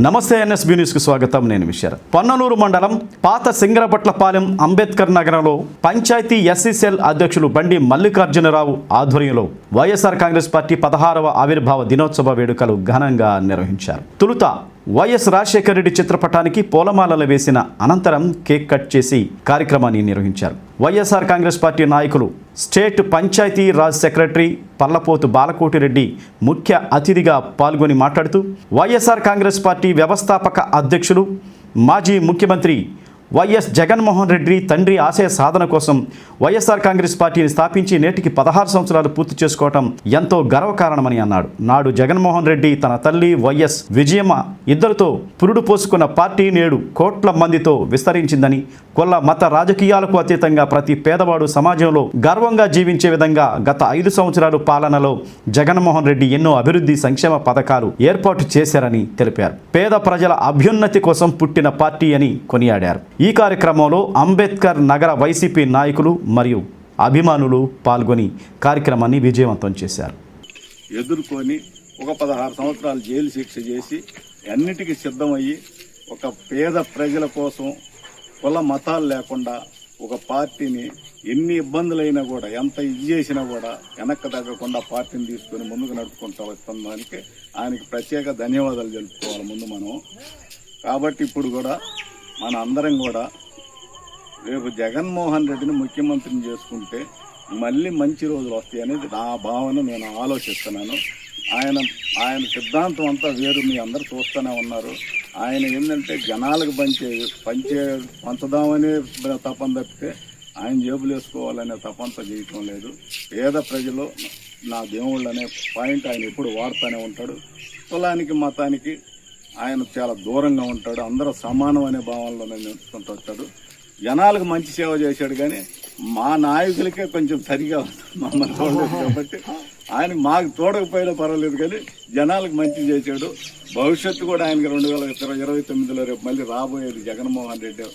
నమస్తే ఎన్ఎస్బీ న్యూస్కు స్వాగతం. నేను విషర్. పొన్ననూరు మండలం పాత సింగరపట్లపాలెం అంబేద్కర్ నగరంలో పంచాయతీ ఎస్సీ సెల్ అధ్యక్షులు బండి మల్లికార్జునరావు ఆధ్వర్యంలో వైఎస్ఆర్ కాంగ్రెస్ పార్టీ 16వ ఆవిర్భావ దినోత్సవ వేడుకలు ఘనంగా నిర్వహించారు. తొలుత వైఎస్ రాజశేఖర రెడ్డి చిత్రపటానికి పూలమాలలు వేసిన అనంతరం కేక్ కట్ చేసి కార్యక్రమాన్ని నిర్వహించారు. వైఎస్ఆర్ కాంగ్రెస్ పార్టీ నాయకులు స్టేట్ పంచాయతీ రాజ్ సెక్రటరీ పల్లపోతు బాలకోటిరెడ్డి ముఖ్య అతిథిగా పాల్గొని మాట్లాడుతూ వైఎస్ఆర్ కాంగ్రెస్ పార్టీ వ్యవస్థాపక అధ్యక్షులు మాజీ ముఖ్యమంత్రి వైఎస్ జగన్మోహన్ రెడ్డి తండ్రి ఆశయ సాధన కోసం వైఎస్ఆర్ కాంగ్రెస్ పార్టీని స్థాపించి నేటికి 16 సంవత్సరాలు పూర్తి చేసుకోవటం ఎంతో గర్వకారణమని అన్నాడు. నాడు జగన్మోహన్ రెడ్డి తన తల్లి వైఎస్ విజయమ్మ ఇద్దరితో పురుడు పోసుకున్న పార్టీ నేడు కోట్ల మందితో విస్తరించిందని, కుల మత రాజకీయాలకు అతీతంగా ప్రతి పేదవాడు సమాజంలో గర్వంగా జీవించే విధంగా గత 5 సంవత్సరాలు పాలనలో జగన్మోహన్ రెడ్డి ఎన్నో అభివృద్ధి సంక్షేమ పథకాలు ఏర్పాటు చేశారని తెలిపారు. పేద ప్రజల అభ్యున్నతి కోసం పుట్టిన పార్టీ అని కొనియాడారు. ఈ కార్యక్రమంలో అంబేద్కర్ నగర వైసీపీ నాయకులు మరియు అభిమానులు పాల్గొని కార్యక్రమాన్ని విజయవంతం చేశారు. ఎదుర్కొని ఒక 16 సంవత్సరాలు జైలు శిక్ష చేసి అన్నిటికీ సిద్ధమయ్యి ఒక పేద ప్రజల కోసం కుల మతాలు లేకుండా ఒక పార్టీని ఎన్ని ఇబ్బందులైనా కూడా ఎంత ఇది చేసినా కూడా వెనక్కి తగ్గకుండా పార్టీని తీసుకొని ముందుకు నడుపుకుంటూ వస్తున్న దానికి ఆయనకి ప్రత్యేక ధన్యవాదాలు తెలుపుకోవాలి ముందు మనం. కాబట్టి ఇప్పుడు కూడా మన అందరం కూడా రేపు జగన్మోహన్ రెడ్డిని ముఖ్యమంత్రిని చేసుకుంటే మళ్ళీ మంచి రోజులు వస్తాయి అనేది నా భావన. నేను ఆలోచిస్తున్నాను. ఆయన సిద్ధాంతం అంతా వేరు, మీ అందరు చూస్తూనే ఉన్నారు. ఆయన ఏంటంటే జనాలకు పంచుదామనే తపన తప్పితే ఆయన జేబులు వేసుకోవాలనే తపంతా చేయటం లేదు. పేద ప్రజలు నా దేవుళ్ళు అనే పాయింట్ ఆయన ఎప్పుడు వాడుతూనే ఉంటాడు. కులానికి మతానికి ఆయన చాలా దూరంగా ఉంటాడు. అందరూ సమానం అనే భావనలోనే నిలుచుకుంటూ వచ్చాడు. జనాలకు మంచి సేవ చేశాడు, కానీ మా నాయకులకే కొంచెం సరిగా మమ్మల్ని చూడలేదు. కాబట్టి ఆయన మాకు తోడకపోయినా పర్వాలేదు, కానీ జనాలకు మంచి చేశాడు. భవిష్యత్తు కూడా ఆయనకి 2029లో రేపు మళ్ళీ రాబోయేది జగన్మోహన్ రెడ్డి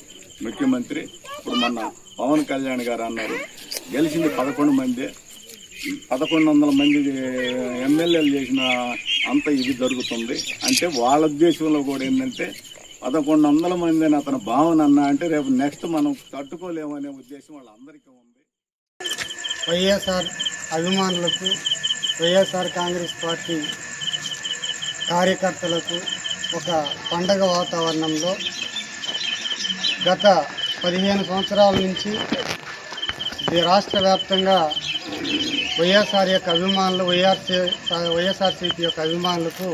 ముఖ్యమంత్రి. ఇప్పుడు మొన్న పవన్ కళ్యాణ్ గారు అన్నారు గెలిచింది 11 మంది, 1100 మంది ఎమ్మెల్యేలు చేసిన అంత ఇది జరుగుతుంది అంటే వాళ్ళ ఉద్దేశంలో కూడా ఏంటంటే 1100 మంది అని అతని భావన అన్నా అంటే రేపు నెక్స్ట్ మనం తట్టుకోలేమనే ఉద్దేశం వాళ్ళందరికీ ఉంది. వైఎస్ఆర్ అభిమానులకు, వైఎస్ఆర్ కాంగ్రెస్ పార్టీ కార్యకర్తలకు ఒక పండగ వాతావరణంలో గత 15 సంవత్సరాల నుంచి రాష్ట్ర వ్యాప్తంగా వైఎస్ఆర్ యొక్క అభిమానులు, వైఎస్ఆర్సీపీ యొక్క అభిమానులకు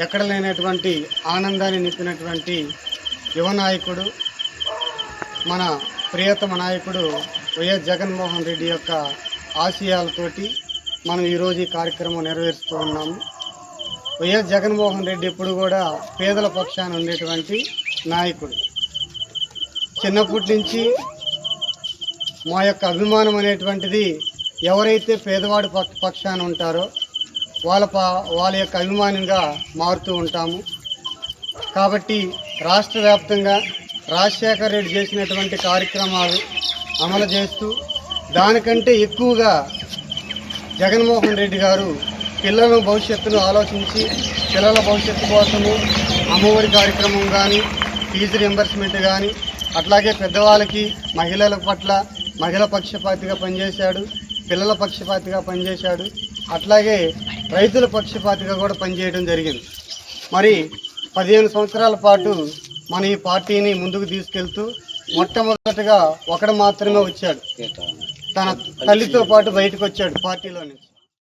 ఎక్కడ లేనటువంటి ఆనందాన్ని నింపినటువంటి యువ నాయకుడు, మన ప్రియతమ నాయకుడు వైఎస్ జగన్మోహన్ రెడ్డి యొక్క ఆశయాలతోటి మనం ఈరోజు ఈ కార్యక్రమం నెరవేరుస్తూ ఉన్నాము. వైఎస్ జగన్మోహన్ రెడ్డి ఎప్పుడు కూడా పేదల పక్షాన ఉండేటువంటి నాయకుడు. చిన్నప్పటి నుంచి మా యొక్క అభిమానం అనేటువంటిది ఎవరైతే పేదవాడి పక్షాన ఉంటారో వాళ్ళ యొక్క అభిమానంగా మారుతూ ఉంటాము. కాబట్టి రాష్ట్ర వ్యాప్తంగా రాజశేఖర రెడ్డి చేసినటువంటి కార్యక్రమాలు అమలు చేస్తూ దానికంటే ఎక్కువగా జగన్మోహన్ రెడ్డి గారు పిల్లల భవిష్యత్తును ఆలోచించి పిల్లల భవిష్యత్తు కోసము అమ్మఒడి కార్యక్రమం కానీ, ఫీజు రియంబర్స్మెంట్ కానీ, అట్లాగే పెద్దవాళ్ళకి మహిళల పట్ల మహిళా పక్షపాతిగా పనిచేశాడు, పిల్లల పక్షపాతిగా పనిచేశాడు, అట్లాగే రైతుల పక్షపాతిగా కూడా పనిచేయడం జరిగింది. మరి 15 సంవత్సరాల పాటు మన ఈ పార్టీని ముందుకు తీసుకెళ్తూ మొట్టమొదటిగా ఒకడు మాత్రమే వచ్చాడు, తన తల్లితో పాటు బయటకు వచ్చాడు పార్టీలో నుంచి.